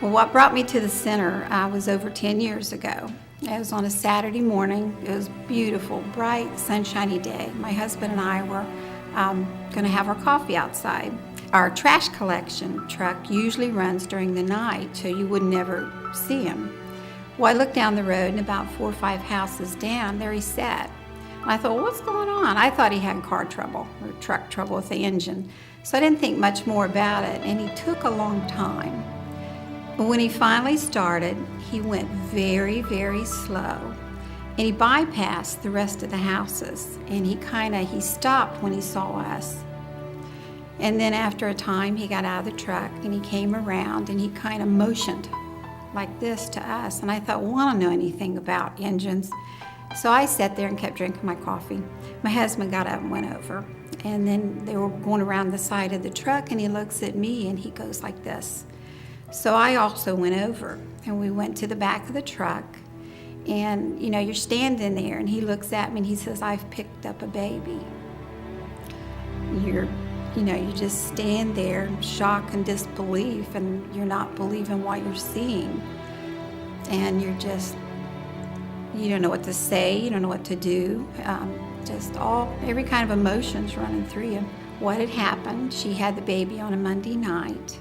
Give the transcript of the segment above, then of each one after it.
Well, what brought me to the center was over 10 years ago. It was on a Saturday morning. It was beautiful, bright, sunshiny day. My husband and I were going to have our coffee outside. Our trash collection truck usually runs during the night, so you would never see him. Well, I looked down the road, and about 4 or 5 houses down, there he sat. And I thought, well, what's going on? I thought he had car trouble or truck trouble with the engine. So I didn't think much more about it, and he took a long time. But when he finally started, he went very, very slow. And he bypassed the rest of the houses, and he stopped when he saw us. And then after a time, he got out of the truck, and he came around, and he kind of motioned like this to us. And I thought, well, I don't know anything about engines. So I sat there and kept drinking my coffee. My husband got up and went over. And then they were going around the side of the truck, and he looks at me, and he goes like this. So I also went over, and we went to the back of the truck. And, you're standing there, and he looks at me, and he says, I've picked up a baby. You just stand there in shock and disbelief, and you're not believing what you're seeing. And you don't know what to say, you don't know what to do. Every kind of emotions running through you. What had happened, she had the baby on a Monday night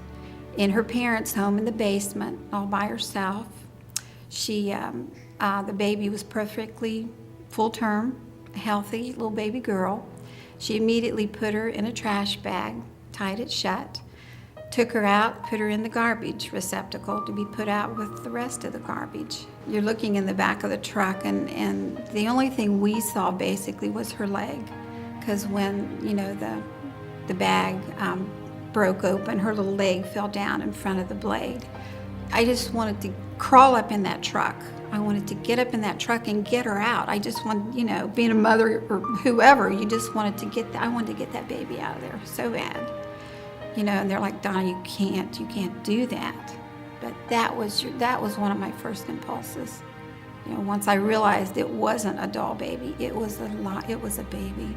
in her parents' home in the basement, all by herself. The baby was perfectly full-term, healthy little baby girl. She immediately put her in a trash bag, tied it shut, took her out, put her in the garbage receptacle to be put out with the rest of the garbage. You're looking in the back of the truck, and the only thing we saw basically was her leg, because when the bag broke open, her little leg fell down in front of the blade. I just wanted to crawl up in that truck. I wanted to get up in that truck and get her out. I just wanted, being a mother or whoever, you just wanted to I wanted to get that baby out of there so bad. And they're like, Donna, you can't do that. But that was one of my first impulses. Once I realized it wasn't a doll baby, it was a baby.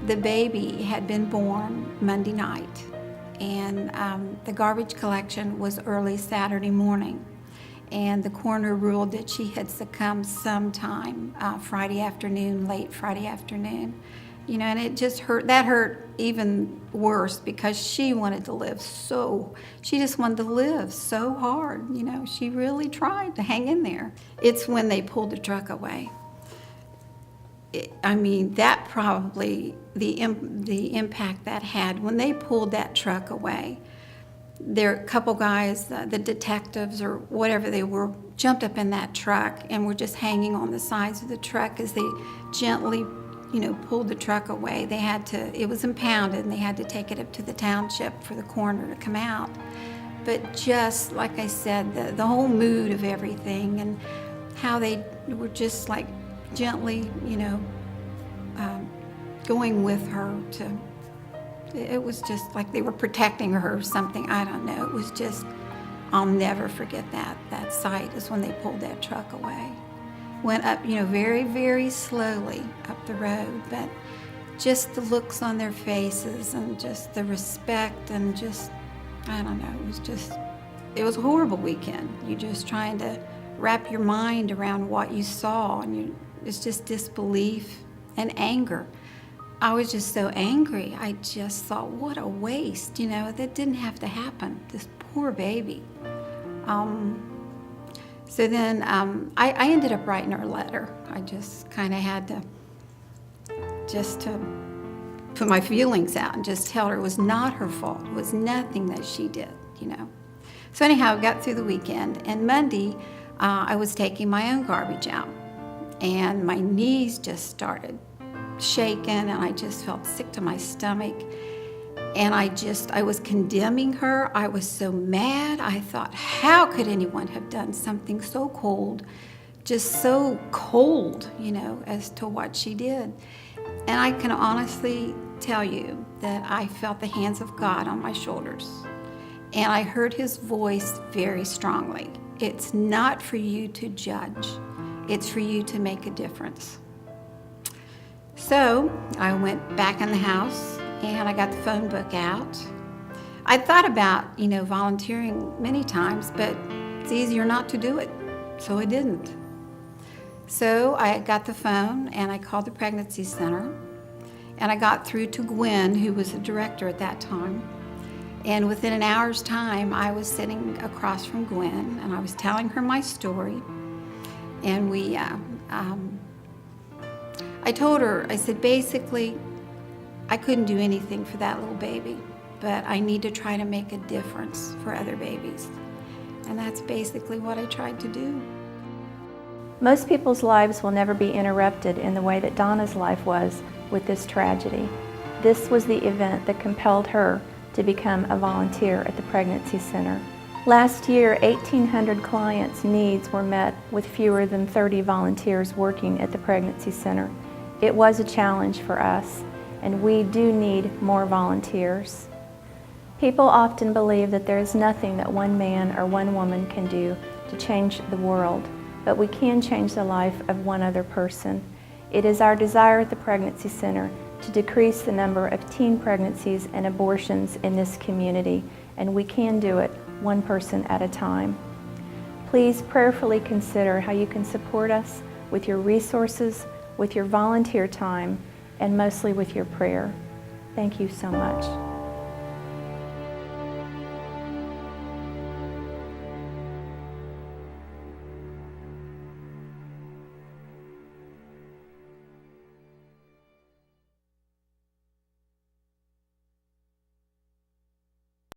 The baby had been born Monday night, and the garbage collection was early Saturday morning. And the coroner ruled that she had succumbed sometime Friday afternoon, late Friday afternoon. And it just hurt. That hurt even worse because she wanted to live she just wanted to live so hard. She really tried to hang in there. It's when they pulled the truck away. That probably, the impact that had, when they pulled that truck away, there a couple guys, the detectives or whatever they were, jumped up in that truck and were just hanging on the sides of the truck as they gently pulled the truck away. It was impounded, and they had to take it up to the township for the coroner to come out. But just like I said, the whole mood of everything and how they were just like gently, going with her it was just like they were protecting her or something. I don't know. It was just, I'll never forget that sight is when they pulled that truck away. Went up, very, very slowly up the road, but just the looks on their faces and just the respect and just, I don't know, it was a horrible weekend. You're just trying to wrap your mind around what you saw, and it's just disbelief and anger. I was just so angry. I just thought, what a waste, that didn't have to happen, this poor baby. So then I ended up writing her a letter. I just kind of had to put my feelings out and just tell her it was not her fault. It was nothing that she did, So anyhow, I got through the weekend, and Monday I was taking my own garbage out, and my knees just started shaking, and I just felt sick to my stomach. And I was condemning her. I was so mad. I thought, how could anyone have done something so cold, just so cold, as to what she did? And I can honestly tell you that I felt the hands of God on my shoulders. And I heard his voice very strongly. It's not for you to judge. It's for you to make a difference. So I went back in the house, and I got the phone book out. I thought about, volunteering many times, but it's easier not to do it. So I didn't. So I got the phone and I called the pregnancy center, and I got through to Gwen, who was the director at that time. And within an hour's time, I was sitting across from Gwen, and I was telling her my story. And I told her, I said, basically, I couldn't do anything for that little baby, but I need to try to make a difference for other babies. And that's basically what I tried to do. Most people's lives will never be interrupted in the way that Donna's life was with this tragedy. This was the event that compelled her to become a volunteer at the pregnancy center. Last year, 1,800 clients' needs were met with fewer than 30 volunteers working at the pregnancy center. It was a challenge for us, and we do need more volunteers. People often believe that there is nothing that one man or one woman can do to change the world, but we can change the life of one other person. It is our desire at the pregnancy center to decrease the number of teen pregnancies and abortions in this community, and we can do it one person at a time. Please prayerfully consider how you can support us with your resources, with your volunteer time, and mostly with your prayer. Thank you so much.